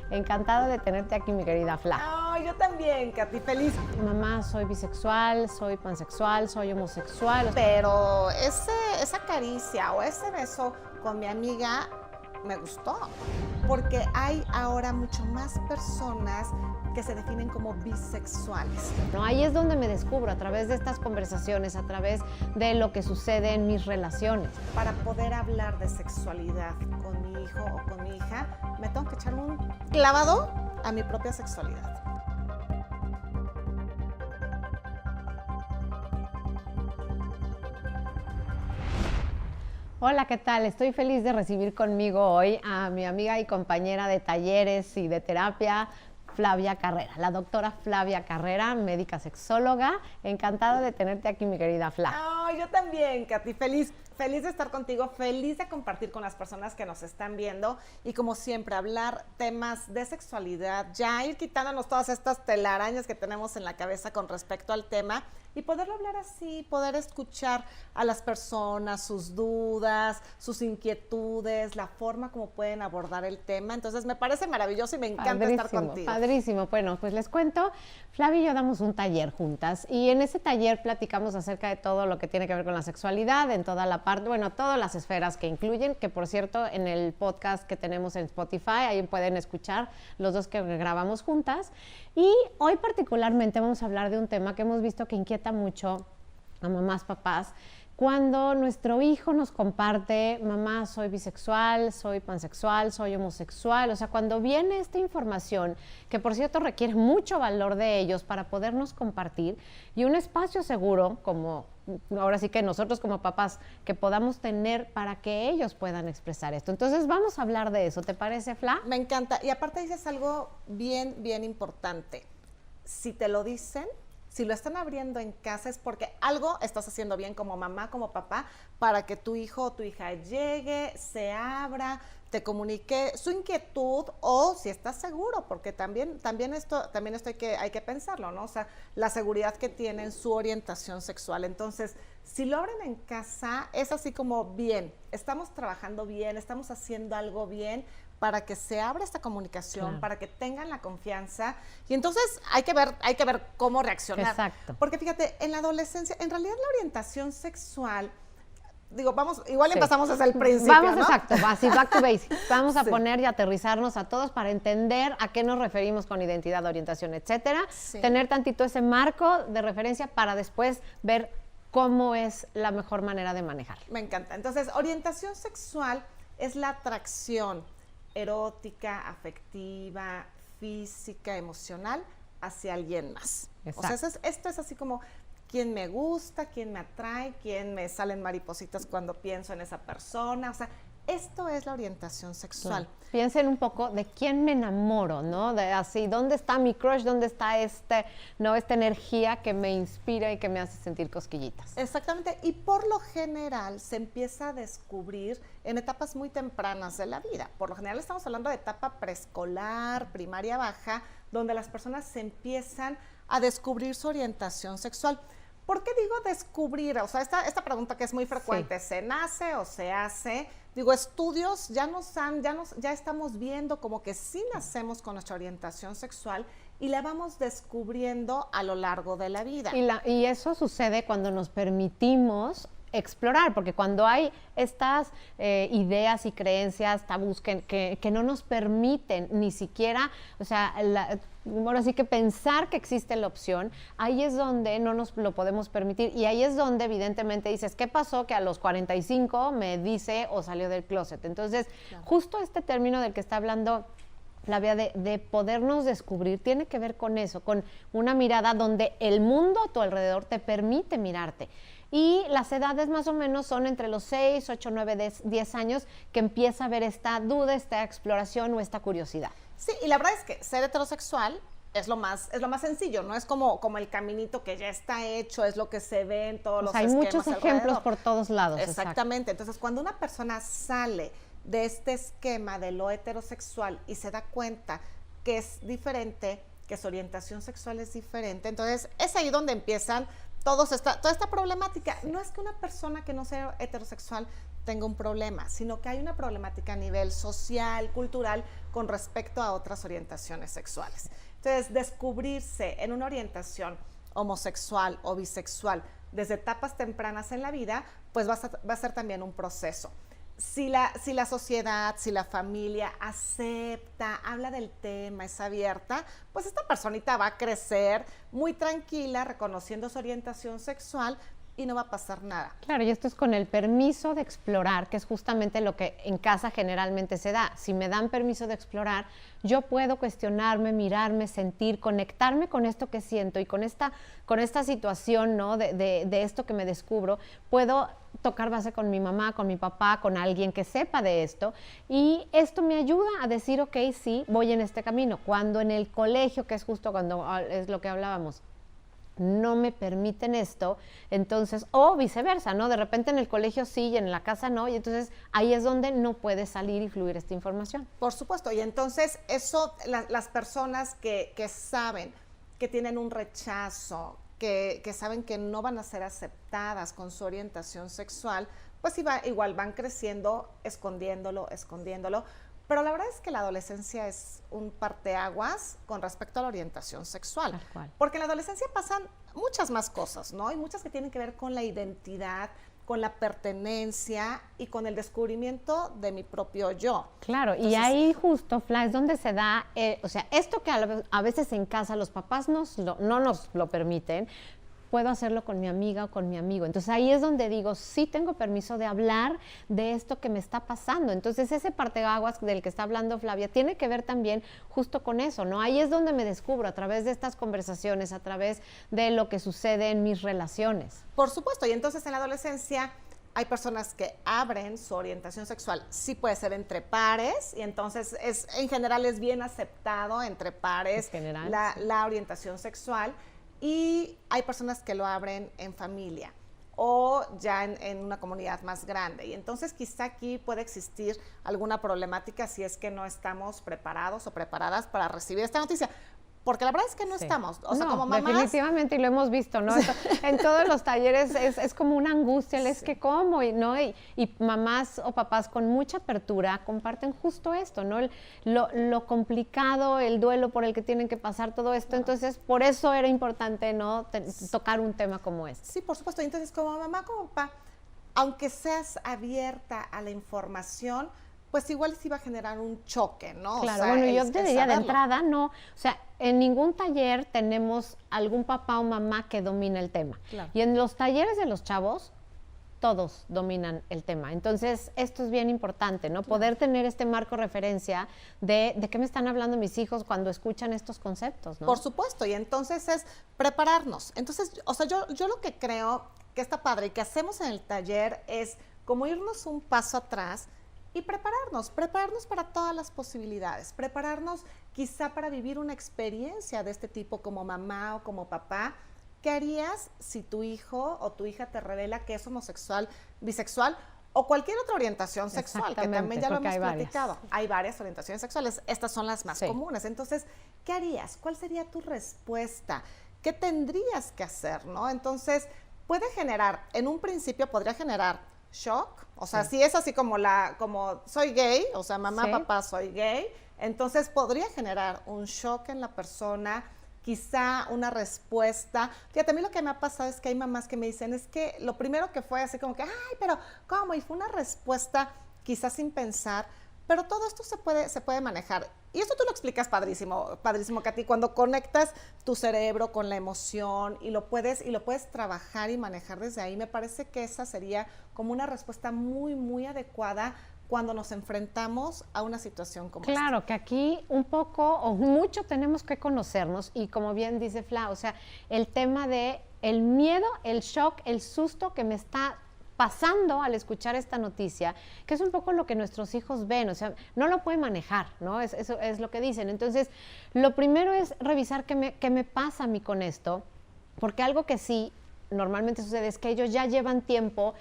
Encantada de tenerte aquí, mi querida Fla. Ay, yo también, Katy, feliz. Mamá, soy bisexual, soy pansexual, soy homosexual. Pero esa caricia o ese beso con mi amiga me gustó, porque hay ahora mucho más personas que se definen como bisexuales. ¿No? Ahí es donde me descubro, a través de estas conversaciones, a través de lo que sucede en mis relaciones. Para poder hablar de sexualidad con mi hijo o con mi hija, me tengo que echar un clavado a mi propia sexualidad. Hola, ¿qué tal? Estoy feliz de recibir conmigo hoy a mi amiga y compañera de talleres y de terapia, Flavia Carrera, la doctora Flavia Carrera, médica sexóloga. Encantada de tenerte aquí, mi querida Fla. Ay, yo también, Katy, feliz de estar contigo, feliz de compartir con las personas que nos están viendo y como siempre hablar temas de sexualidad, ya ir quitándonos todas estas telarañas que tenemos en la cabeza con respecto al tema y poderlo hablar así, poder escuchar a las personas, sus dudas, sus inquietudes, la forma como pueden abordar el tema. Entonces me parece maravilloso y me encanta estar contigo. Padrísimo. Bueno, pues les cuento, Flavia y yo damos un taller juntas y en ese taller platicamos acerca de todo lo que tiene que ver con la sexualidad, en toda la parte, bueno, todas las esferas que incluyen, que por cierto en el podcast que tenemos en Spotify, ahí pueden escuchar los dos que grabamos juntas. Y hoy particularmente vamos a hablar de un tema que hemos visto que inquieta mucho a mamás, papás, cuando nuestro hijo nos comparte, mamá, soy bisexual, soy pansexual, soy homosexual, o sea, cuando viene esta información, que por cierto requiere mucho valor de ellos para podernos compartir, y un espacio seguro, como ahora sí que nosotros como papás, que podamos tener para que ellos puedan expresar esto. Entonces vamos a hablar de eso, ¿te parece, Fla? Me encanta, y aparte dices algo bien importante. Si te lo dicen, si lo están abriendo en casa es porque algo estás haciendo bien como mamá, como papá, para que tu hijo o tu hija llegue, se abra, te comunique su inquietud o si estás seguro, porque también esto hay que pensarlo, ¿no? O sea, la seguridad que tienen, su orientación sexual. Entonces, si lo abren en casa, es así como bien, estamos trabajando bien, estamos haciendo algo bien, para que se abra esta comunicación, claro, para que tengan la confianza y entonces hay que ver cómo reaccionar. Exacto. Porque fíjate, en la adolescencia, en realidad la orientación sexual, digo, igual empezamos desde el principio, vamos, ¿no? Exacto, así back to basics. Vamos a Sí. poner y aterrizarnos a todos para entender a qué nos referimos con identidad, orientación, etcétera. Sí. Tener tantito ese marco de referencia para después ver cómo es la mejor manera de manejar. Me encanta. Entonces, orientación sexual es la atracción erótica, afectiva, física, emocional hacia alguien más. Exacto. O sea, esto es así como quién me gusta, quién me atrae, quién me salen maripositas cuando pienso en esa persona. O sea, esto es la orientación sexual. Claro. Piensen un poco de quién me enamoro, ¿no? De así, ¿dónde está mi crush? ¿Dónde está esta energía que me inspira y que me hace sentir cosquillitas? Exactamente, y por lo general se empieza a descubrir en etapas muy tempranas de la vida. Por lo general estamos hablando de etapa preescolar, primaria baja, donde las personas se empiezan a descubrir su orientación sexual. ¿Por qué digo descubrir? O sea, esta pregunta que es muy frecuente, sí. ¿Se nace o se hace? Digo, estudios ya estamos viendo como que sí nacemos con nuestra orientación sexual y la vamos descubriendo a lo largo de la vida. Y eso sucede cuando nos permitimos explorar, porque cuando hay estas ideas y creencias tabús que no nos permiten ni siquiera, o sea, ahora sí que pensar que existe la opción, ahí es donde no nos lo podemos permitir y ahí es donde evidentemente dices, ¿qué pasó que a los 45 me dice o salió del closet? Entonces, claro, justo este término del que está hablando Flavia, de podernos descubrir, tiene que ver con eso, con una mirada donde el mundo a tu alrededor te permite mirarte. Y las edades más o menos son entre los 6, 8, 9, 10 años que empieza a haber esta duda, esta exploración o esta curiosidad. Sí, y la verdad es que ser heterosexual es lo más sencillo, no es como el caminito que ya está hecho, es lo que se ve en todos los esquemas hay muchos ejemplos alrededor. Por todos lados. Exactamente, entonces cuando una persona sale de este esquema de lo heterosexual y se da cuenta que es diferente, que su orientación sexual es diferente, entonces es ahí donde empiezan toda esta problemática. No es que una persona que no sea heterosexual tenga un problema, sino que hay una problemática a nivel social, cultural, con respecto a otras orientaciones sexuales. Entonces, descubrirse en una orientación homosexual o bisexual desde etapas tempranas en la vida, pues va a ser también un proceso. Si la sociedad, si la familia acepta, habla del tema, es abierta, pues esta personita va a crecer muy tranquila, reconociendo su orientación sexual y no va a pasar nada. Claro, y esto es con el permiso de explorar, que es justamente lo que en casa generalmente se da. Si me dan permiso de explorar, yo puedo cuestionarme, mirarme, sentir, conectarme con esto que siento y con esta situación, ¿no? de esto que me descubro. Puedo tocar base con mi mamá, con mi papá, con alguien que sepa de esto, y esto me ayuda a decir, ok, sí, voy en este camino. Cuando en el colegio, que es justo cuando es lo que hablábamos, no me permiten esto, entonces, o viceversa, ¿no? De repente en el colegio sí y en la casa no, y entonces ahí es donde no puede salir y fluir esta información. Por supuesto, y entonces eso, las personas que saben que tienen un rechazo, que saben que no van a ser aceptadas con su orientación sexual, pues igual van creciendo escondiéndolo, pero la verdad es que la adolescencia es un parteaguas con respecto a la orientación sexual. Tal cual. Porque en la adolescencia pasan muchas más cosas, ¿no? Hay muchas que tienen que ver con la identidad, con la pertenencia y con el descubrimiento de mi propio yo. Claro, entonces, y ahí justo, Fla, es donde se da, o sea, esto que a veces en casa los papás no nos lo permiten, puedo hacerlo con mi amiga o con mi amigo. Entonces ahí es donde digo, sí tengo permiso de hablar de esto que me está pasando. Entonces ese parteaguas del que está hablando Flavia tiene que ver también justo con eso, ¿no? Ahí es donde me descubro, a través de estas conversaciones, a través de lo que sucede en mis relaciones. Por supuesto, y entonces en la adolescencia hay personas que abren su orientación sexual, sí puede ser entre pares, y entonces en general es bien aceptado entre pares la orientación sexual. Y hay personas que lo abren en familia o ya en una comunidad más grande. Y entonces quizá aquí puede existir alguna problemática si es que no estamos preparados o preparadas para recibir esta noticia. Porque la verdad es que no estamos, o sea, como mamás... definitivamente, y lo hemos visto, ¿no? En todos los talleres es como una angustia, es que cómo, ¿no? Y mamás o papás con mucha apertura comparten justo esto, ¿no? Lo complicado, el duelo por el que tienen que pasar todo esto, entonces por eso era importante, ¿no? Tocar un tema como este. Sí, por supuesto, entonces como mamá, como papá, aunque seas abierta a la información, pues igual sí va a generar un choque, ¿no? Claro, o sea, bueno, yo te diría de entrada, no, o sea, en ningún taller tenemos algún papá o mamá que domina el tema. Claro. Y en los talleres de los chavos, todos dominan el tema. Entonces, esto es bien importante, ¿no? Claro. Poder tener este marco referencia de qué me están hablando mis hijos cuando escuchan estos conceptos, ¿no? Por supuesto, y entonces es prepararnos. Entonces, o sea, yo lo que creo que está padre y que hacemos en el taller es como irnos un paso atrás y prepararnos para todas las posibilidades, prepararnos quizá para vivir una experiencia de este tipo como mamá o como papá. ¿Qué harías si tu hijo o tu hija te revela que es homosexual, bisexual o cualquier otra orientación sexual? Que también ya lo hemos platicado. Hay varias orientaciones sexuales, estas son las más comunes. Entonces, ¿qué harías? ¿Cuál sería tu respuesta? ¿Qué tendrías que hacer, no? Entonces, puede generar, en un principio podría generar shock, o sea, si es así como soy gay, o sea, mamá, papá, soy gay, entonces podría generar un shock en la persona, quizá una respuesta. Fíjate, a mí lo que me ha pasado es que hay mamás que me dicen, es que lo primero que fue así como que, ay, pero ¿cómo? Y fue una respuesta quizás sin pensar, pero todo esto se puede manejar. Y esto tú lo explicas padrísimo, Katy, cuando conectas tu cerebro con la emoción y lo puedes trabajar y manejar desde ahí. Me parece que esa sería como una respuesta muy, muy adecuada cuando nos enfrentamos a una situación como esta. Claro, que aquí un poco o mucho tenemos que conocernos y como bien dice Fla, o sea, el tema de el miedo, el shock, el susto que me está pasando al escuchar esta noticia, que es un poco lo que nuestros hijos ven, o sea, no lo pueden manejar, ¿no? Eso es lo que dicen. Entonces, lo primero es revisar qué me pasa a mí con esto, porque algo que sí normalmente sucede es que ellos ya llevan tiempo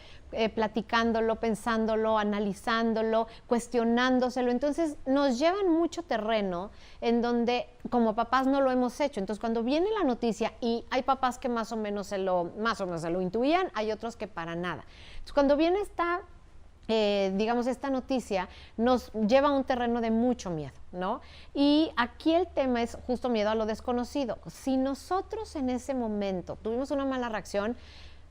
platicándolo, pensándolo, analizándolo, cuestionándoselo, entonces nos llevan mucho terreno en donde como papás no lo hemos hecho. Entonces cuando viene la noticia, y hay papás que más o menos se lo intuían, hay otros que para nada. Entonces cuando viene digamos, esta noticia nos lleva a un terreno de mucho miedo, ¿no? Y aquí el tema es justo miedo a lo desconocido. Si nosotros en ese momento tuvimos una mala reacción,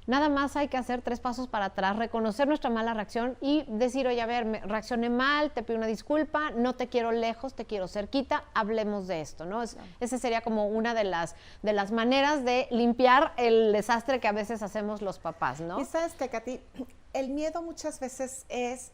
nada más hay que hacer 3 pasos para atrás, reconocer nuestra mala reacción y decir, oye, a ver, me reaccioné mal, te pido una disculpa, no te quiero lejos, te quiero cerquita, hablemos de esto, ¿no? Esa sería como una de las maneras de limpiar el desastre que a veces hacemos los papás, ¿no? Y sabes que, Katy, el miedo muchas veces es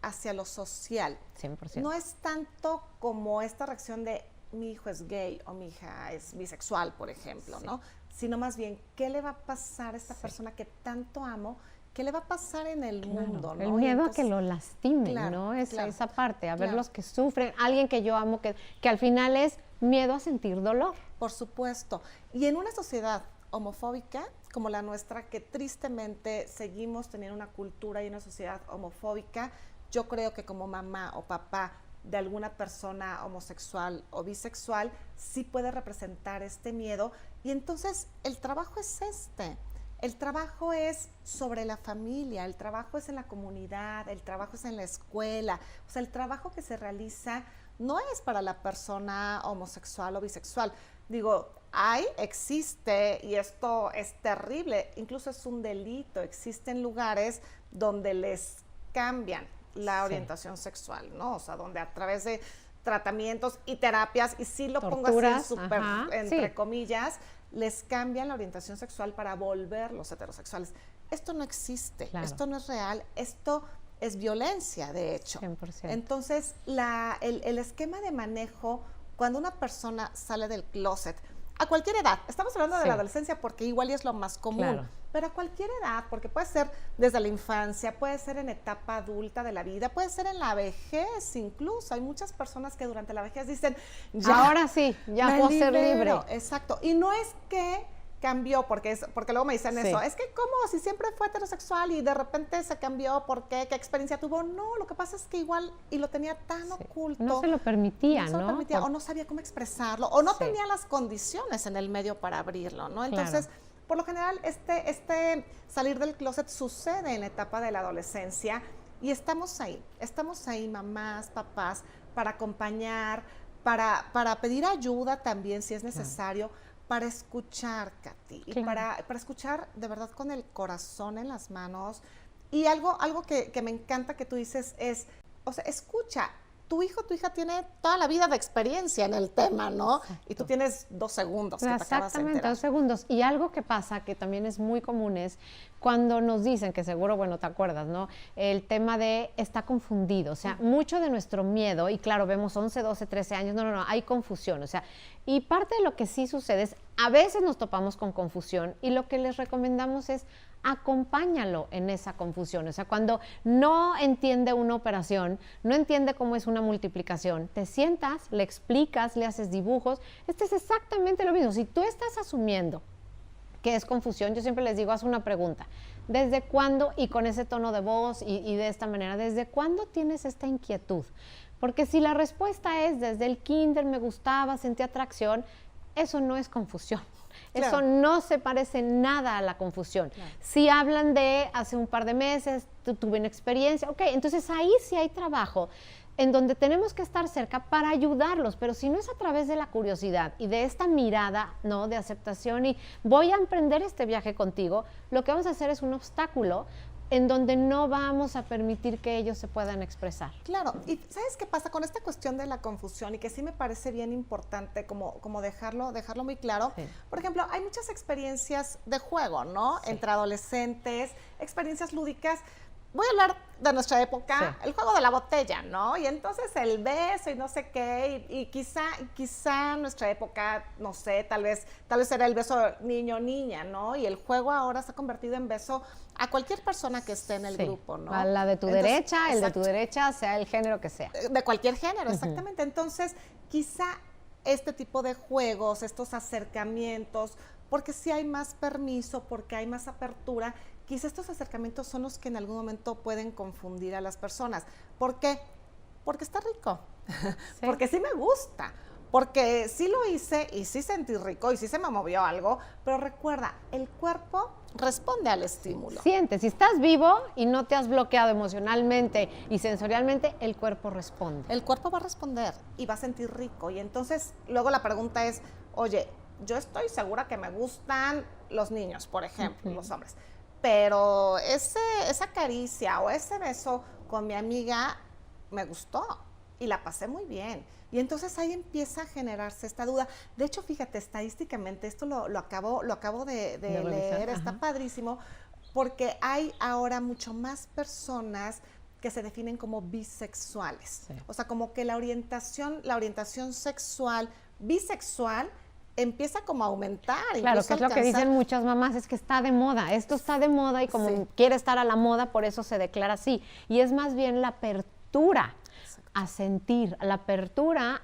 hacia lo social. 100%. No es tanto como esta reacción de mi hijo es gay o mi hija es bisexual, por ejemplo, ¿no? Sino más bien, ¿qué le va a pasar a esta persona que tanto amo? ¿Qué le va a pasar en el mundo? ¿no? El miedo a que lo lastimen, ¿no? Esa parte, a ver los que sufren, alguien que yo amo, que al final es miedo a sentir dolor. Por supuesto. Y en una sociedad homofóbica como la nuestra, que tristemente seguimos teniendo una cultura y una sociedad homofóbica, yo creo que como mamá o papá de alguna persona homosexual o bisexual, sí puede representar este miedo. Y entonces el trabajo es el trabajo es sobre la familia, el trabajo es en la comunidad, el trabajo es en la escuela. O sea, el trabajo que se realiza no es para la persona homosexual o bisexual. Digo, existe, y esto es terrible, incluso es un delito, existen lugares donde les cambian la orientación sexual, ¿no? O sea, donde a través de tratamientos y terapias, y sí lo pongo así súper entre comillas, les cambian la orientación sexual para volverlos heterosexuales. Esto no existe, esto no es real, esto es violencia, de hecho. 100%. Entonces, el esquema de manejo, cuando una persona sale del closet, a cualquier edad, estamos hablando de la adolescencia porque igual es lo más común, pero a cualquier edad, porque puede ser desde la infancia, puede ser en etapa adulta de la vida, puede ser en la vejez incluso. Hay muchas personas que durante la vejez dicen, ya, ahora sí, ya puedo ser libre. Exacto, y no es que cambió, porque luego me dicen eso, es que ¿cómo? Si siempre fue heterosexual y de repente se cambió, ¿por qué? ¿Qué experiencia tuvo? No, lo que pasa es que igual, y lo tenía tan oculto. No se lo permitía, ¿no? Se lo permitía, o no sabía cómo expresarlo, o no tenía las condiciones en el medio para abrirlo, ¿no? Entonces, por lo general, este salir del closet sucede en la etapa de la adolescencia, y estamos ahí, mamás, papás, para acompañar, para pedir ayuda también si es necesario, para escuchar, Katy, y para escuchar de verdad con el corazón en las manos. Y algo que me encanta que tú dices es, o sea, escucha, tu hijo, tu hija tiene toda la vida de experiencia en el tema, ¿no? Exacto. Y tú tienes 2 segundos que te acabas de enterar. Exactamente, 2 segundos. Y algo que pasa, que también es muy común, es cuando nos dicen, que seguro, bueno, te acuerdas, ¿no? El tema de está confundido. O sea, mucho de nuestro miedo, y claro, vemos 11, 12, 13 años, no, hay confusión. O sea, y parte de lo que sí sucede es, a veces nos topamos con confusión, y lo que les recomendamos es acompáñalo en esa confusión. O sea, cuando no entiende una operación, no entiende cómo es una multiplicación, te sientas, le explicas, le haces dibujos. Este es exactamente lo mismo. Si tú estás asumiendo que es confusión, yo siempre les digo, haz una pregunta. ¿Desde cuándo? Y con ese tono de voz y de esta manera, ¿desde cuándo tienes esta inquietud? Porque si la respuesta es desde el kinder me gustaba, sentí atracción, eso no es confusión. Eso no se parece nada a la confusión. Si hablan de hace un par de meses, tuve una experiencia, ok, entonces ahí sí hay trabajo en donde tenemos que estar cerca para ayudarlos, pero si no es a través de la curiosidad y de esta mirada, ¿no?, de aceptación y voy a emprender este viaje contigo, lo que vamos a hacer es un obstáculo en donde no vamos a permitir que ellos se puedan expresar. Claro, y ¿sabes qué pasa con esta cuestión de la confusión? Y que sí me parece bien importante como dejarlo muy claro. Sí. Por ejemplo, hay muchas experiencias de juego, ¿no? Sí. Entre adolescentes, experiencias lúdicas. Voy a hablar de nuestra época, el juego de la botella, ¿no? Y entonces el beso y no sé qué, y quizá nuestra época, no sé, tal vez era el beso niño-niña, ¿no? Y el juego ahora se ha convertido en beso a cualquier persona que esté en el grupo, ¿no? A la de tu derecha, el de tu derecha, sea el género que sea. De cualquier género, exactamente. Entonces, quizá este tipo de juegos, estos acercamientos, porque sí hay más permiso, porque hay más apertura, quizá estos acercamientos son los que en algún momento pueden confundir a las personas. ¿Por qué? Porque está rico, porque sí me gusta, porque sí lo hice y sí sentí rico y sí se me movió algo, pero recuerda, el cuerpo responde al estímulo. Siente, si estás vivo y no te has bloqueado emocionalmente y sensorialmente, el cuerpo responde. El cuerpo va a responder y va a sentir rico. Y entonces luego la pregunta es, oye, yo estoy segura que me gustan los niños, por ejemplo, los hombres, pero esa caricia o ese beso con mi amiga me gustó y la pasé muy bien. Y entonces ahí empieza a generarse esta duda. De hecho, fíjate, estadísticamente, esto lo acabo de leer, está padrísimo, porque hay ahora mucho más personas que se definen como bisexuales. Sí. O sea, como que la orientación sexual bisexual empieza como a aumentar. Claro, que es lo que dicen muchas mamás, es que está de moda, esto está de moda y como quiere estar a la moda, por eso se declara así. Y es más bien la apertura a sentir, la apertura,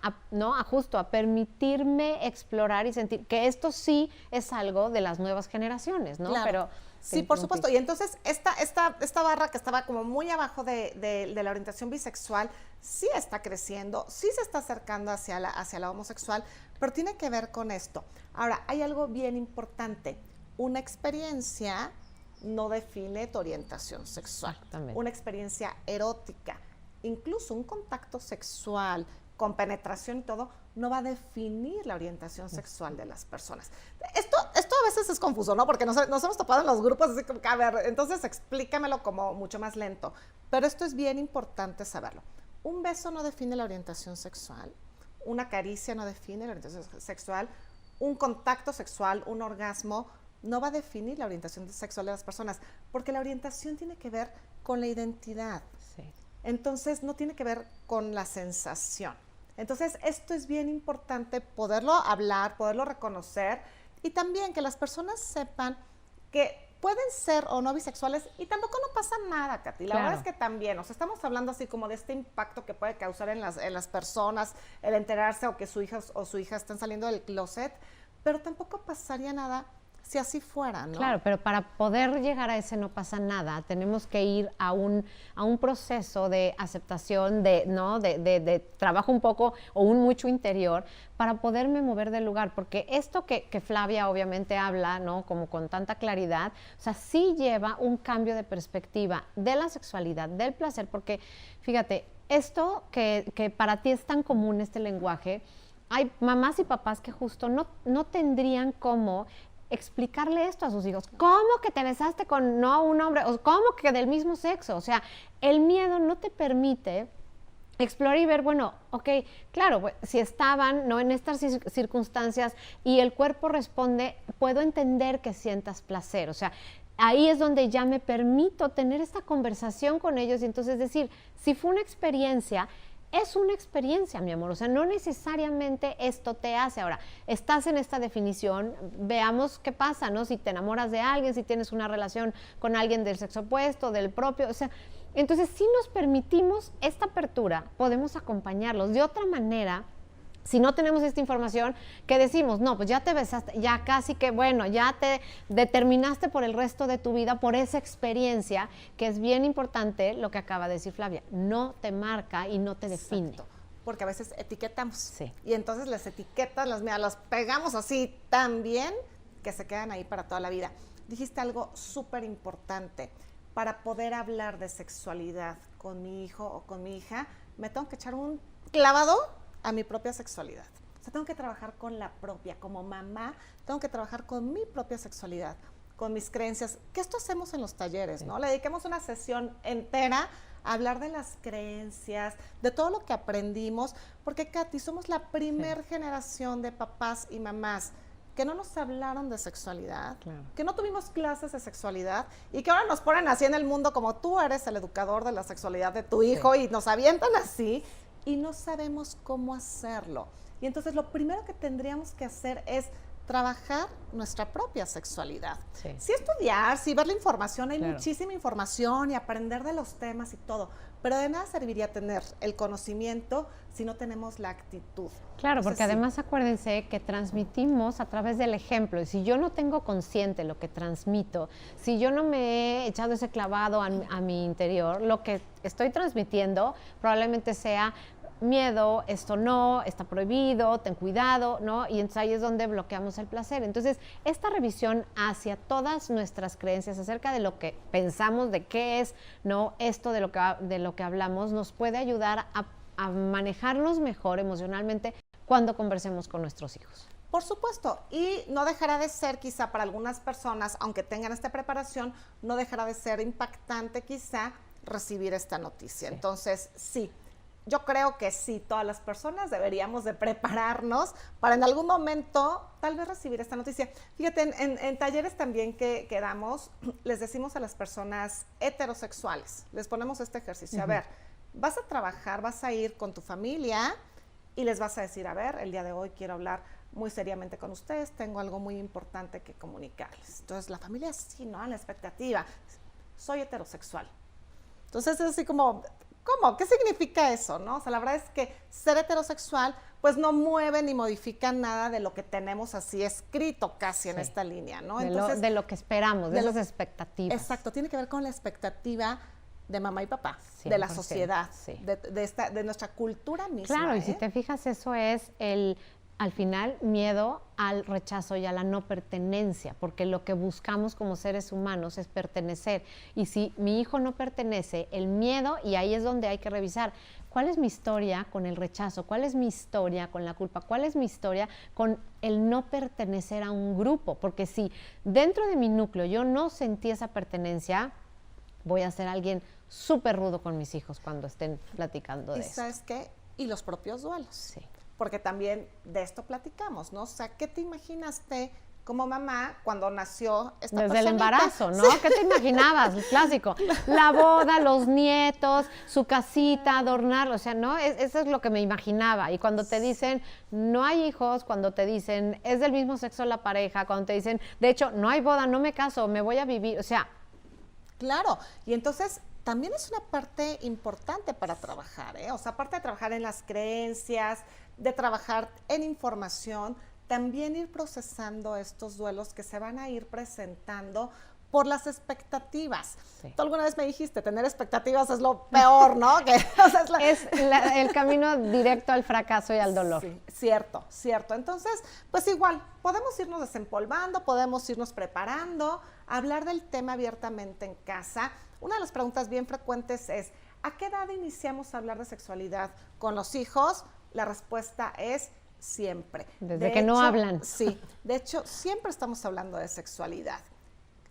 justo a permitirme explorar y sentir, que esto sí es algo de las nuevas generaciones, ¿no? Claro. Pero sí, por supuesto. Y entonces esta barra que estaba como muy abajo de la orientación bisexual sí está creciendo, sí se está acercando hacia la homosexual, pero tiene que ver con esto. Ahora, hay algo bien importante. Una experiencia no define tu orientación sexual. Una experiencia erótica, incluso un contacto sexual con penetración y todo, no va a definir la orientación sexual de las personas. Esto a veces es confuso, ¿no? Porque nos hemos topado en los grupos, así como que, a ver, entonces explícamelo como mucho más lento. Pero esto es bien importante saberlo. Un beso no define la orientación sexual, una caricia no define la orientación sexual, un contacto sexual, un orgasmo, no va a definir la orientación sexual de las personas, porque la orientación tiene que ver con la identidad. Sí. Entonces, no tiene que ver con la sensación. Entonces, esto es bien importante poderlo hablar, poderlo reconocer y también que las personas sepan que pueden ser o no bisexuales y tampoco no pasa nada, Katy. La verdad es que también, o sea, estamos hablando así como de este impacto que puede causar en las personas el enterarse o que su hija o su hija están saliendo del closet, pero tampoco pasaría nada si así fuera, ¿no? Claro, pero para poder llegar a ese no pasa nada, tenemos que ir a un proceso de aceptación, de trabajo un poco o un mucho interior para poderme mover del lugar, porque esto que Flavia obviamente habla, ¿no? Como con tanta claridad, o sea, sí lleva un cambio de perspectiva de la sexualidad, del placer, porque fíjate, esto que para ti es tan común, este lenguaje, hay mamás y papás que justo no tendrían cómo explicarle esto a sus hijos. ¿Cómo que te besaste con un hombre? ¿O cómo que del mismo sexo? O sea, el miedo no te permite explorar y ver, bueno, ok, claro, si estaban en estas circunstancias y el cuerpo responde, puedo entender que sientas placer. O sea, ahí es donde ya me permito tener esta conversación con ellos y entonces decir, si fue una experiencia, es una experiencia, mi amor, o sea, no necesariamente esto te hace. Ahora, estás en esta definición, veamos qué pasa, ¿no? Si te enamoras de alguien, si tienes una relación con alguien del sexo opuesto, del propio, o sea, entonces si nos permitimos esta apertura, podemos acompañarlos. De otra manera, si no tenemos esta información, que decimos, no, pues ya te besaste, ya casi que, bueno, ya te determinaste por el resto de tu vida, por esa experiencia, que es bien importante lo que acaba de decir Flavia, no te marca y no te define. Exacto. Porque a veces etiquetamos. Sí. Y entonces las etiquetas, las pegamos así tan bien que se quedan ahí para toda la vida. Dijiste algo súper importante. Para poder hablar de sexualidad con mi hijo o con mi hija, me tengo que echar un clavado a mi propia sexualidad. O sea, tengo que trabajar con la propia, como mamá, tengo que trabajar con mi propia sexualidad, con mis creencias, que esto hacemos en los talleres, ¿no? Le dediquemos una sesión entera a hablar de las creencias, de todo lo que aprendimos, porque Katy, somos la primer generación de papás y mamás que no nos hablaron de sexualidad, que no tuvimos clases de sexualidad y que ahora nos ponen así en el mundo como tú eres el educador de la sexualidad de tu hijo y nos avientan así y no sabemos cómo hacerlo. Y entonces lo primero que tendríamos que hacer es trabajar nuestra propia sexualidad. Sí estudiar, sí ver la información, hay muchísima información y aprender de los temas y todo, pero de nada serviría tener el conocimiento si no tenemos la actitud. Claro, entonces, porque además acuérdense que transmitimos a través del ejemplo y si yo no tengo consciente lo que transmito, si yo no me he echado ese clavado a mi interior, lo que estoy transmitiendo probablemente sea miedo, esto no, está prohibido, ten cuidado, ¿no? Y entonces ahí es donde bloqueamos el placer. Entonces, esta revisión hacia todas nuestras creencias acerca de lo que pensamos, de qué es, ¿no? Esto de lo que hablamos, nos puede ayudar a manejarnos mejor emocionalmente cuando conversemos con nuestros hijos. Por supuesto, y no dejará de ser quizá para algunas personas, aunque tengan esta preparación, no dejará de ser impactante quizá recibir esta noticia. Sí. Entonces, sí, yo creo que sí, todas las personas deberíamos de prepararnos para en algún momento tal vez recibir esta noticia. Fíjate, en talleres también que damos, les decimos a las personas heterosexuales, les ponemos este ejercicio, a ver, vas a trabajar, vas a ir con tu familia y les vas a decir, a ver, el día de hoy quiero hablar muy seriamente con ustedes, tengo algo muy importante que comunicarles. Entonces, la familia sí, ¿no? La expectativa, soy heterosexual. Entonces, es así como, ¿cómo? ¿Qué significa eso, no? O sea, la verdad es que ser heterosexual, pues no mueve ni modifica nada de lo que tenemos así escrito casi en esta línea, ¿no? Entonces, de lo que esperamos, de las expectativas. Exacto, tiene que ver con la expectativa de mamá y papá, de la sociedad, de nuestra cultura misma. Claro, y si te fijas, eso es al final, miedo al rechazo y a la no pertenencia, porque lo que buscamos como seres humanos es pertenecer. Y si mi hijo no pertenece, el miedo, y ahí es donde hay que revisar, ¿cuál es mi historia con el rechazo? ¿Cuál es mi historia con la culpa? ¿Cuál es mi historia con el no pertenecer a un grupo? Porque si dentro de mi núcleo yo no sentí esa pertenencia, voy a ser alguien súper rudo con mis hijos cuando estén platicando de eso. ¿Y sabes qué? Y los propios duelos. Sí. Porque también de esto platicamos, ¿no? O sea, ¿qué te imaginaste como mamá cuando nació esta Desde personita? el embarazo, ¿no? Sí. ¿Qué te imaginabas? El clásico. La boda, los nietos, su casita, adornarlo. O sea, ¿no? Eso es lo que me imaginaba. Y cuando te dicen, no hay hijos, cuando te dicen, es del mismo sexo la pareja, cuando te dicen, de hecho, no hay boda, no me caso, me voy a vivir. O sea... Claro. Y entonces... también es una parte importante para trabajar, ¿eh? O sea, aparte de trabajar en las creencias, de trabajar en información, también ir procesando estos duelos que se van a ir presentando por las expectativas. Sí. Tú alguna vez me dijiste, tener expectativas es lo peor, ¿no? Que, o sea, el camino directo al fracaso y al dolor. Sí, cierto, cierto. Entonces, pues igual, podemos irnos desempolvando, podemos irnos preparando, hablar del tema abiertamente en casa. Una de las preguntas bien frecuentes es, ¿a qué edad iniciamos a hablar de sexualidad con los hijos? La respuesta es siempre. Desde que no hablan. Sí, de hecho, siempre estamos hablando de sexualidad.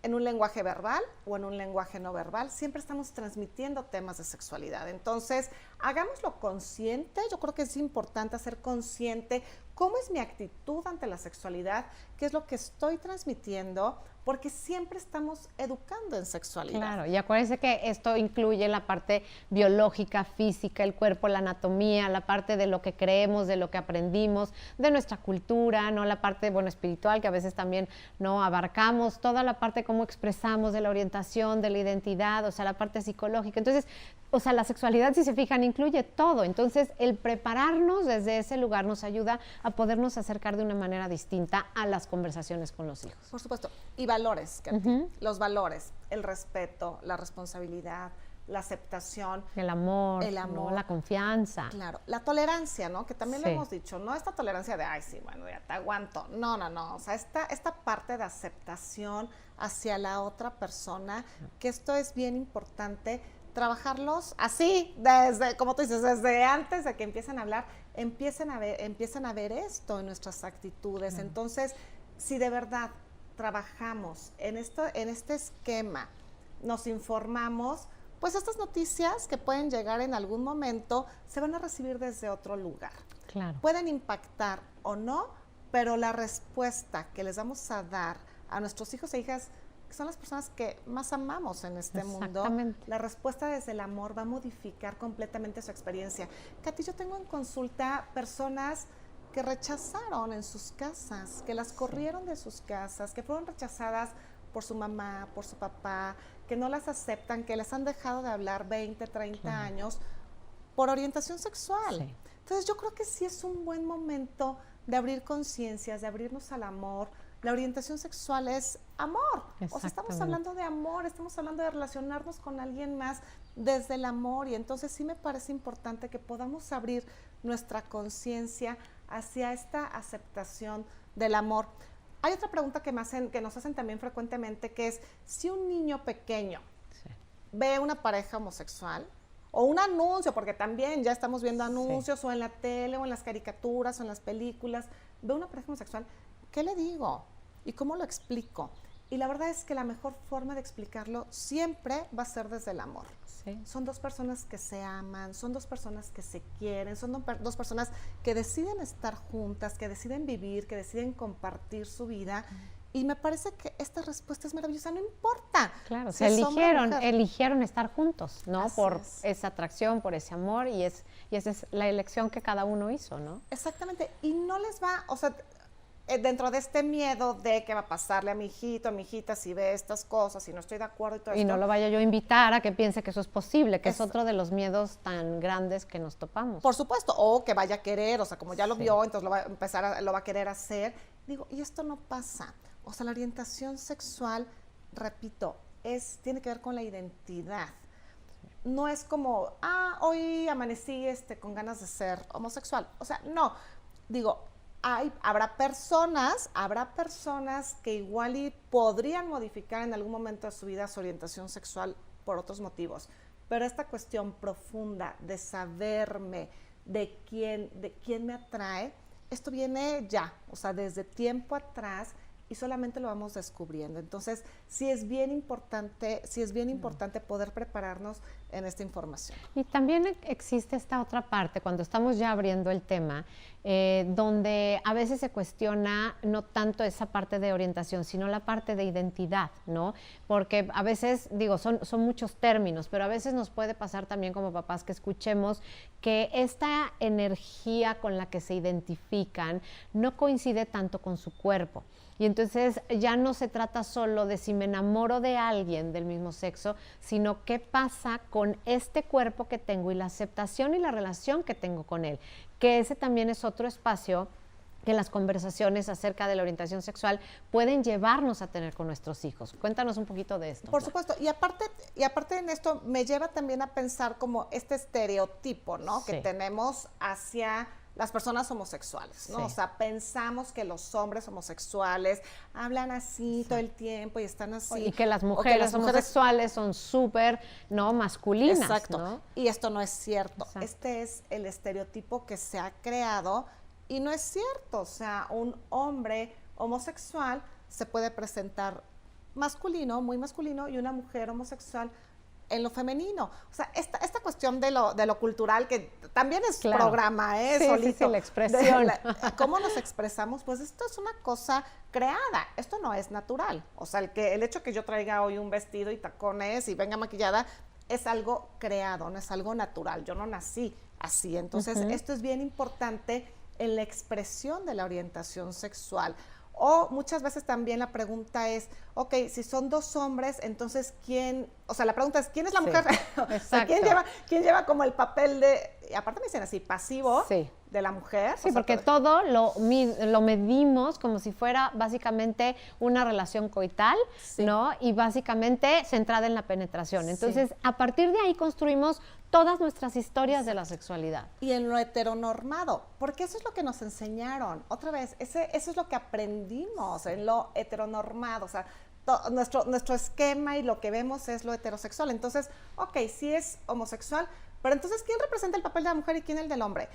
En un lenguaje verbal o en un lenguaje no verbal, siempre estamos transmitiendo temas de sexualidad. Entonces, hagámoslo consciente. Yo creo que es importante hacer consciente cómo es mi actitud ante la sexualidad, qué es lo que estoy transmitiendo, porque siempre estamos educando en sexualidad. Claro, y acuérdense que esto incluye la parte biológica, física, el cuerpo, la anatomía, la parte de lo que creemos, de lo que aprendimos, de nuestra cultura, ¿no? La parte, bueno, espiritual, que a veces también no abarcamos, toda la parte cómo expresamos de la orientación, de la identidad, o sea, la parte psicológica. Entonces, o sea, la sexualidad, si se fijan, incluye todo. Entonces, el prepararnos desde ese lugar nos ayuda a podernos acercar de una manera distinta a las conversaciones con los hijos. Por supuesto. Y valores, Katy. Los valores, el respeto, la responsabilidad, la aceptación. El amor, ¿no? La confianza. Claro, la tolerancia, ¿no? Que también lo hemos dicho, no esta tolerancia de, ay, sí, bueno, ya te aguanto. No, no, no. O sea, esta parte de aceptación hacia la otra persona, que esto es bien importante, trabajarlos así, desde, como tú dices, desde antes de que empiecen a hablar, empiecen a ver esto en nuestras actitudes. Entonces, si de verdad trabajamos en este esquema, nos informamos, pues estas noticias que pueden llegar en algún momento se van a recibir desde otro lugar. Claro. Pueden impactar o no, pero la respuesta que les vamos a dar a nuestros hijos e hijas, que son las personas que más amamos en este mundo, la respuesta desde el amor va a modificar completamente su experiencia. Katy, yo tengo en consulta personas que rechazaron en sus casas, que las corrieron de sus casas, que fueron rechazadas por su mamá, por su papá, que no las aceptan, que les han dejado de hablar 20, 30 años por orientación sexual. Sí. Entonces yo creo que sí es un buen momento de abrir conciencias, de abrirnos al amor. La orientación sexual es amor. O sea, estamos hablando de amor, estamos hablando de relacionarnos con alguien más, desde el amor. Y entonces sí me parece importante que podamos abrir nuestra conciencia hacia esta aceptación del amor. Hay otra pregunta que nos hacen también frecuentemente, que es, si un niño pequeño ve una pareja homosexual, o un anuncio, porque también ya estamos viendo anuncios, o en la tele, o en las caricaturas, o en las películas, ve una pareja homosexual, ¿qué le digo? ¿Y cómo lo explico? Y la verdad es que la mejor forma de explicarlo siempre va a ser desde el amor. Sí. Son dos personas que se aman, son dos personas que se quieren, son dos personas que deciden estar juntas, que deciden vivir, que deciden compartir su vida. Y me parece que esta respuesta es maravillosa, no importa. Claro, si eligieron estar juntos, ¿no? Así por es. esa atracción, por ese amor, y esa es la elección que cada uno hizo, ¿no? Exactamente, y no les va, o sea, dentro de este miedo de qué va a pasarle a mi hijito, a mi hijita, si ve estas cosas, si no estoy de acuerdo y todo esto. Y no lo vaya yo a invitar a que piense que eso es posible, que es otro de los miedos tan grandes que nos topamos. Por supuesto, o que vaya a querer, o sea, como ya lo vio, entonces lo va a querer hacer. Digo, y esto no pasa. O sea, la orientación sexual, repito, tiene que ver con la identidad. No es como, hoy amanecí con ganas de ser homosexual. O sea, no. Digo, habrá personas que igual y podrían modificar en algún momento de su vida su orientación sexual por otros motivos, pero esta cuestión profunda de saberme, de quién me atrae, esto viene ya, o sea, desde tiempo atrás, y solamente lo vamos descubriendo. Entonces, sí es bien importante poder prepararnos en esta información. Y también existe esta otra parte, cuando estamos ya abriendo el tema, donde a veces se cuestiona no tanto esa parte de orientación, sino la parte de identidad, ¿no? Porque a veces, digo, son muchos términos, pero a veces nos puede pasar también como papás que escuchemos que esta energía con la que se identifican no coincide tanto con su cuerpo. Y entonces ya no se trata solo de si me enamoro de alguien del mismo sexo, sino qué pasa con este cuerpo que tengo y la aceptación y la relación que tengo con él. Que ese también es otro espacio que las conversaciones acerca de la orientación sexual pueden llevarnos a tener con nuestros hijos. Cuéntanos un poquito de esto. Por supuesto, y aparte en esto me lleva también a pensar como este estereotipo, ¿no? Sí. Que tenemos hacia las personas homosexuales, ¿no? Sí. O sea, pensamos que los hombres homosexuales hablan así todo el tiempo y están así. Y que las mujeres homosexuales son súper, ¿no? Masculinas. Exacto. ¿No? Y esto no es cierto. Exacto. Este es el estereotipo que se ha creado y no es cierto. O sea, un hombre homosexual se puede presentar masculino, muy masculino, y una mujer homosexual en lo femenino. O sea, esta cuestión de lo cultural, que también es programa, solito. Sí, la expresión. ¿Cómo nos expresamos? Pues esto es una cosa creada, esto no es natural. O sea, el hecho que yo traiga hoy un vestido y tacones y venga maquillada, es algo creado, no es algo natural. Yo no nací así. Entonces, esto es bien importante en la expresión de la orientación sexual. O muchas veces también la pregunta es, ok, si son dos hombres, entonces ¿quién? O sea, la pregunta es, ¿quién es la mujer? O sea, ¿quién lleva como el papel de, y aparte me dicen así, pasivo de la mujer? Sí, porque todo lo medimos como si fuera básicamente una relación coital, ¿no? Y básicamente centrada en la penetración. Entonces, a partir de ahí construimos todas nuestras historias de la sexualidad. Y en lo heteronormado, porque eso es lo que nos enseñaron. Otra vez, eso es lo que aprendimos en lo heteronormado. O sea, nuestro esquema y lo que vemos es lo heterosexual. Entonces, ok, sí es homosexual, pero entonces, ¿quién representa el papel de la mujer y quién el del hombre?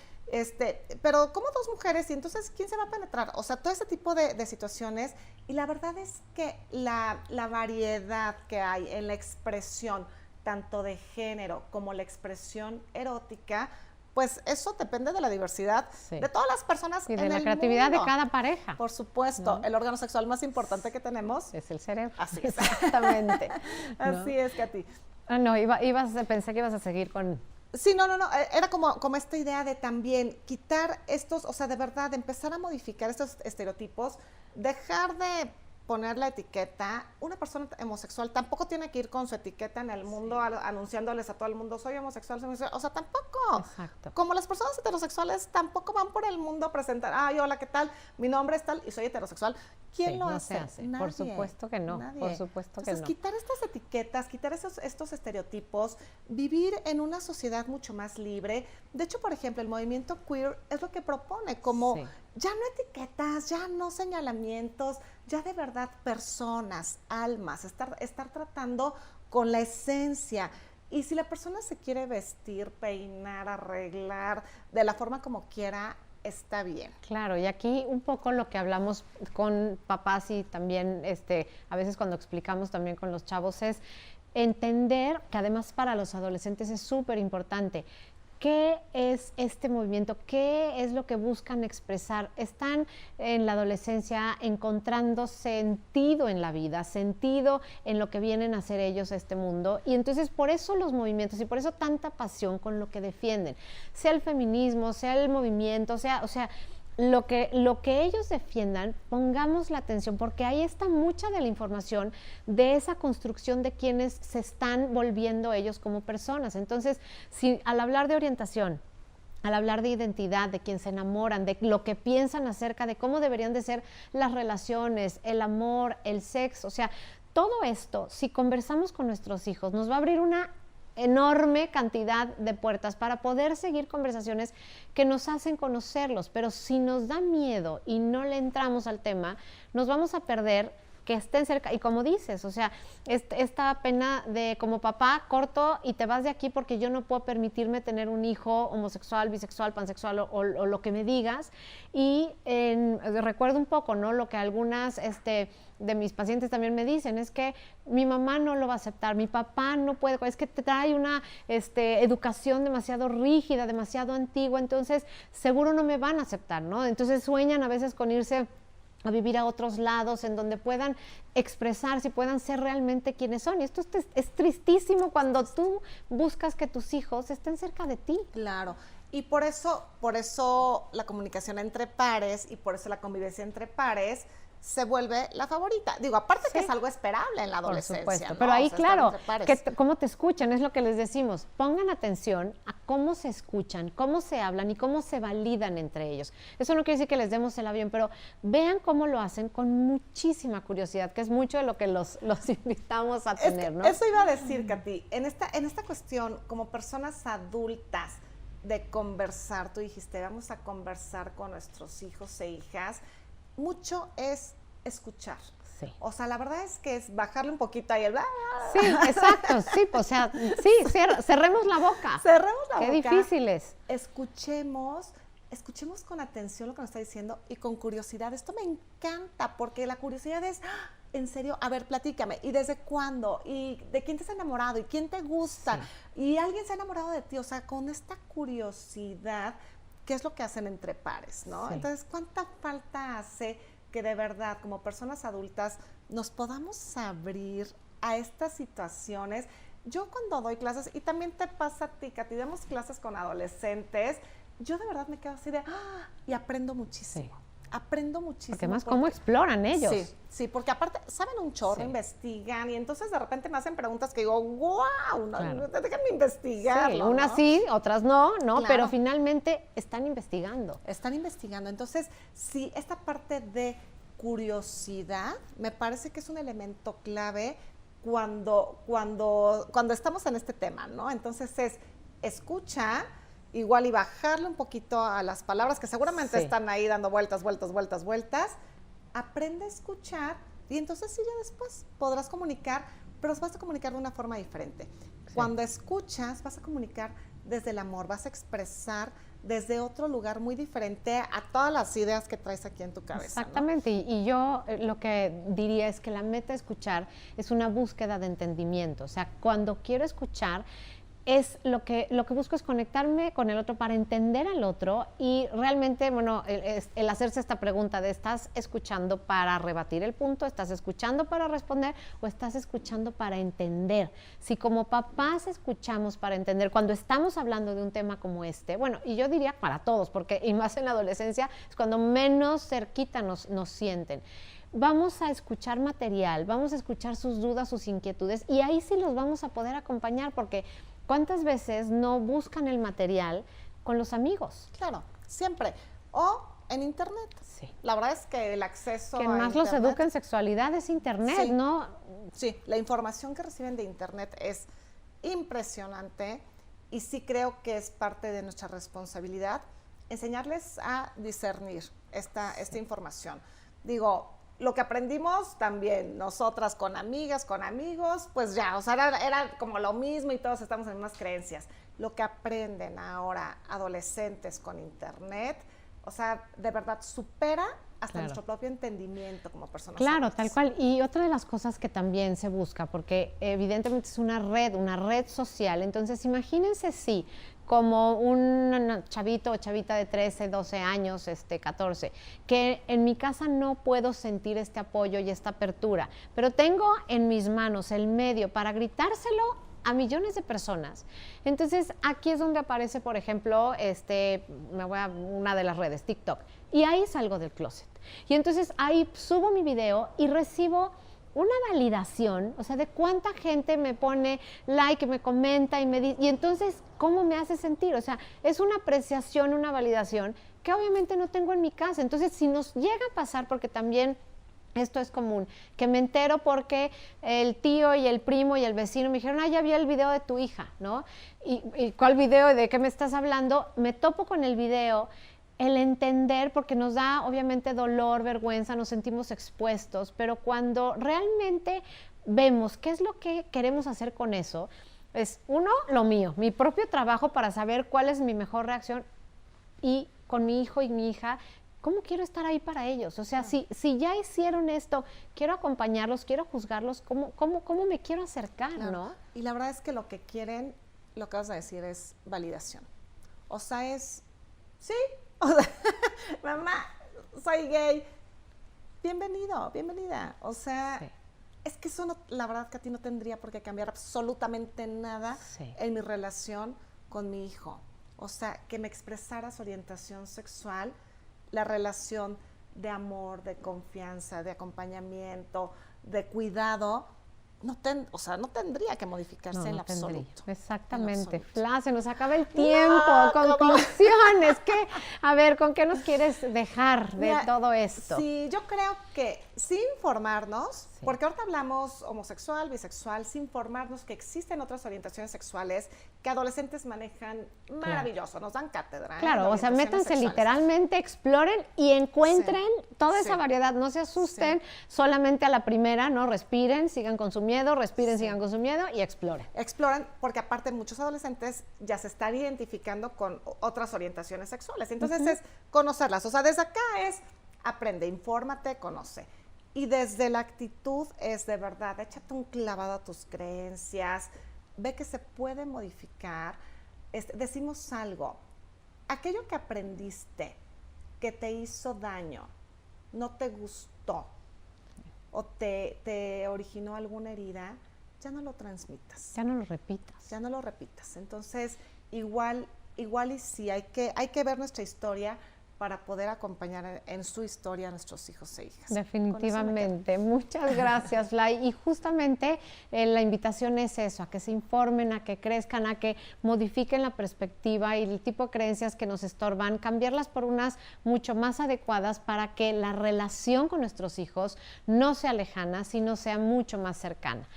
Pero ¿cómo dos mujeres? Y entonces, ¿quién se va a penetrar? O sea, todo ese tipo de situaciones. Y la verdad es que la variedad que hay en la expresión, tanto de género como la expresión erótica, pues eso depende de la diversidad de todas las personas y de la creatividad de cada pareja. Por supuesto, ¿no? El órgano sexual más importante que tenemos es el cerebro. Así es. Exactamente. Así es, Katy. No, pensé que ibas a seguir con... Sí, no, era como esta idea de también quitar estos, o sea, de verdad, empezar a modificar estos estereotipos, dejar de poner la etiqueta. Una persona homosexual tampoco tiene que ir con su etiqueta en el mundo anunciándoles a todo el mundo, soy homosexual, soy homosexual. O sea, tampoco. Exacto. Como las personas heterosexuales tampoco van por el mundo a presentar, ay, hola, ¿qué tal? Mi nombre es tal y soy heterosexual. ¿Quién lo no hace? se hace. Nadie. Por supuesto que no. Nadie. Por supuesto que Entonces, no. quitar estas etiquetas, quitar estos estereotipos, vivir en una sociedad mucho más libre. De hecho, por ejemplo, el movimiento queer es lo que propone, como ya no etiquetas, ya no señalamientos, ya de verdad personas, almas, estar tratando con la esencia. Y si la persona se quiere vestir, peinar, arreglar, de la forma como quiera, está bien. Claro, y aquí un poco lo que hablamos con papás y también a veces cuando explicamos también con los chavos es entender que además para los adolescentes es súper importante. ¿Qué es este movimiento? ¿Qué es lo que buscan expresar? Están en la adolescencia encontrando sentido en la vida, sentido en lo que vienen a hacer ellos a este mundo. Y entonces por eso los movimientos y por eso tanta pasión con lo que defienden. Sea el feminismo, sea el movimiento, o sea, lo que ellos defiendan, pongamos la atención, porque ahí está mucha de la información de esa construcción de quienes se están volviendo ellos como personas. Entonces, si al hablar de orientación, al hablar de identidad, de quién se enamoran, de lo que piensan acerca de cómo deberían de ser las relaciones, el amor, el sexo, o sea, todo esto, si conversamos con nuestros hijos, nos va a abrir una enorme cantidad de puertas para poder seguir conversaciones que nos hacen conocerlos, pero si nos da miedo y no le entramos al tema, nos vamos a perder que estén cerca, y como dices, o sea, esta pena de como papá, corto y te vas de aquí porque yo no puedo permitirme tener un hijo homosexual, bisexual, pansexual o lo que me digas, y recuerdo un poco, ¿no? Lo que algunas de mis pacientes también me dicen, es que mi mamá no lo va a aceptar, mi papá no puede, es que te trae una educación demasiado rígida, demasiado antigua, entonces seguro no me van a aceptar, ¿no? Entonces sueñan a veces con irse a vivir a otros lados en donde puedan expresarse y puedan ser realmente quienes son. Y esto es tristísimo cuando tú buscas que tus hijos estén cerca de ti. Claro. Y por eso la comunicación entre pares y por eso la convivencia entre pares se vuelve la favorita. Digo, aparte que es algo esperable en la adolescencia. Por supuesto, ¿no? Pero ahí, o sea, claro, cómo te escuchan, es lo que les decimos. Pongan atención a cómo se escuchan, cómo se hablan y cómo se validan entre ellos. Eso no quiere decir que les demos el avión, pero vean cómo lo hacen con muchísima curiosidad, que es mucho de lo que los invitamos a tener, ¿no? Eso iba a decir, Katy. En esta cuestión, como personas adultas, de conversar, tú dijiste, vamos a conversar con nuestros hijos e hijas, mucho es escuchar. Sí. O sea, la verdad es que es bajarle un poquito ahí el... Sí, exacto, sí, o sea, sí, cerremos la boca. Cerremos la boca. Qué difícil es. Escuchemos con atención lo que nos está diciendo y con curiosidad. Esto me encanta porque la curiosidad es, en serio, a ver, platícame, ¿y desde cuándo? ¿Y de quién te has enamorado? ¿Y quién te gusta? Sí. ¿Y alguien se ha enamorado de ti? O sea, con esta curiosidad, ¿qué es lo que hacen entre pares, no? Sí. Entonces, ¿cuánta falta hace que de verdad, como personas adultas, nos podamos abrir a estas situaciones? Yo cuando doy clases, y también te pasa a ti, Katy, damos clases con adolescentes, yo de verdad me quedo así de, y aprendo muchísimo. Sí. Aprendo muchísimo. Porque más cómo exploran ellos. Sí, porque aparte saben un chorro, investigan, y entonces de repente me hacen preguntas que digo, wow, no, claro. Déjenme investigar. Sí, unas sí, otras no, claro. Pero finalmente están investigando. Están investigando. Entonces, sí, esta parte de curiosidad me parece que es un elemento clave cuando estamos en este tema, ¿no? Entonces es escucha, igual y bajarle un poquito a las palabras que seguramente están ahí dando vueltas, aprende a escuchar y entonces sí, ya después podrás comunicar, pero vas a comunicar de una forma diferente. Sí. Cuando escuchas, vas a comunicar desde el amor, vas a expresar desde otro lugar muy diferente a todas las ideas que traes aquí en tu cabeza. Exactamente, ¿no? Y yo lo que diría es que la meta de escuchar es una búsqueda de entendimiento, o sea, cuando quiero escuchar, lo que busco es conectarme con el otro para entender al otro y realmente, bueno, el hacerse esta pregunta de ¿estás escuchando para rebatir el punto? ¿Estás escuchando para responder? ¿O estás escuchando para entender? Si como papás escuchamos para entender, cuando estamos hablando de un tema como este, bueno, y yo diría para todos, porque y más en la adolescencia es cuando menos cerquita nos sienten. Vamos a escuchar material, vamos a escuchar sus dudas, sus inquietudes y ahí sí los vamos a poder acompañar porque ¿cuántas veces no buscan el material con los amigos? Claro, siempre. O en internet. Sí. La verdad es que el acceso Quien más los educa en sexualidad es internet, sí, ¿no? Sí, la información que reciben de internet es impresionante y sí creo que es parte de nuestra responsabilidad enseñarles a discernir esta información. Digo, lo que aprendimos también nosotras con amigas, con amigos, pues ya, o sea, era como lo mismo y todos estamos en unas creencias. Lo que aprenden ahora adolescentes con internet, o sea, de verdad supera hasta nuestro propio entendimiento como personas. Claro, adultas. tal cual. Y otra de las cosas que también se busca, porque evidentemente es una red social, entonces imagínense si como un chavito o chavita de 13, 12 años, 14, que en mi casa no puedo sentir este apoyo y esta apertura, pero tengo en mis manos el medio para gritárselo a millones de personas. Entonces, aquí es donde aparece, por ejemplo, me voy a una de las redes, TikTok, y ahí salgo del closet. Y entonces ahí subo mi video y recibo una validación, o sea, de cuánta gente me pone like, me comenta y me dice, y entonces, ¿cómo me hace sentir? O sea, es una apreciación, una validación que obviamente no tengo en mi casa. Entonces, si nos llega a pasar, porque también esto es común, que me entero porque el tío y el primo y el vecino me dijeron, ya vi el video de tu hija, ¿no? ¿Y cuál video? ¿De qué me estás hablando? Me topo con el video, el entender, porque nos da obviamente dolor, vergüenza, nos sentimos expuestos, pero cuando realmente vemos qué es lo que queremos hacer con eso, es uno, lo mío, mi propio trabajo para saber cuál es mi mejor reacción y con mi hijo y mi hija, ¿cómo quiero estar ahí para ellos? O sea, si ya hicieron esto, quiero acompañarlos, quiero juzgarlos, ¿cómo me quiero acercar, claro, no? Y la verdad es que lo que quieren, lo que vas a decir es validación. O sea, es, sí, o sea, mamá, soy gay, bienvenido, bienvenida. O sea, sí. Es que eso no, la verdad que a ti no tendría por qué cambiar absolutamente nada sí. en mi relación con mi hijo. O sea, que me expresara su orientación sexual, la relación de amor, de confianza, de acompañamiento, de cuidado, no tendría que modificarse en absoluto. Exactamente. Fla, se nos acaba el tiempo. Conclusiones. A ver, ¿con qué nos quieres dejar de todo esto? Sí, yo creo que sí informarnos, sí. porque ahorita hablamos homosexual, bisexual, sí informarnos que existen otras orientaciones sexuales que adolescentes manejan maravilloso, claro. Nos dan cátedra. Claro, o sea, métanse literalmente, exploren y encuentren sí. toda esa variedad. No se asusten solamente a la primera, ¿no? Respiren, sigan con su miedo, respiren, sigan con su miedo y exploren. Exploren, porque aparte muchos adolescentes ya se están identificando con otras orientaciones sexuales. Entonces es conocerlas. O sea, desde acá es aprende, infórmate, conoce. Y desde la actitud es de verdad, échate un clavado a tus creencias, ve que se puede modificar. Decimos algo, aquello que aprendiste, que te hizo daño, no te gustó, o te originó alguna herida, ya no lo transmitas. Ya no lo repitas. Ya no lo repitas. Entonces, igual y sí, hay que ver nuestra historia para poder acompañar en su historia a nuestros hijos e hijas. Definitivamente. Muchas gracias, Fly. Y justamente la invitación es eso, a que se informen, a que crezcan, a que modifiquen la perspectiva y el tipo de creencias que nos estorban, cambiarlas por unas mucho más adecuadas para que la relación con nuestros hijos no sea lejana, sino sea mucho más cercana.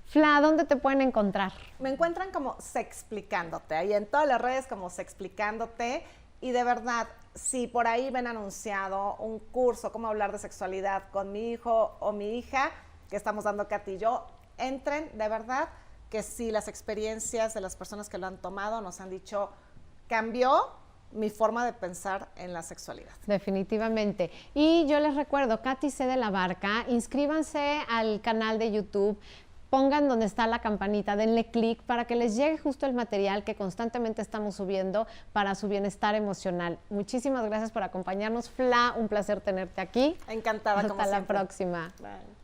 Fla, ¿dónde te pueden encontrar? Me encuentran como Sexplicándote, ahí en todas las redes como Sexplicándote. Y de verdad, si por ahí ven anunciado un curso, cómo hablar de sexualidad con mi hijo o mi hija, que estamos dando Katy y yo, entren, de verdad, que sí, las experiencias de las personas que lo han tomado nos han dicho, cambió mi forma de pensar en la sexualidad. Definitivamente. Y yo les recuerdo, Katy C. de la Barca, inscríbanse al canal de YouTube, pongan donde está la campanita, denle clic para que les llegue justo el material que constantemente estamos subiendo para su bienestar emocional. Muchísimas gracias por acompañarnos, Fla, un placer tenerte aquí. Encantada, como siempre. Hasta la próxima. Bye.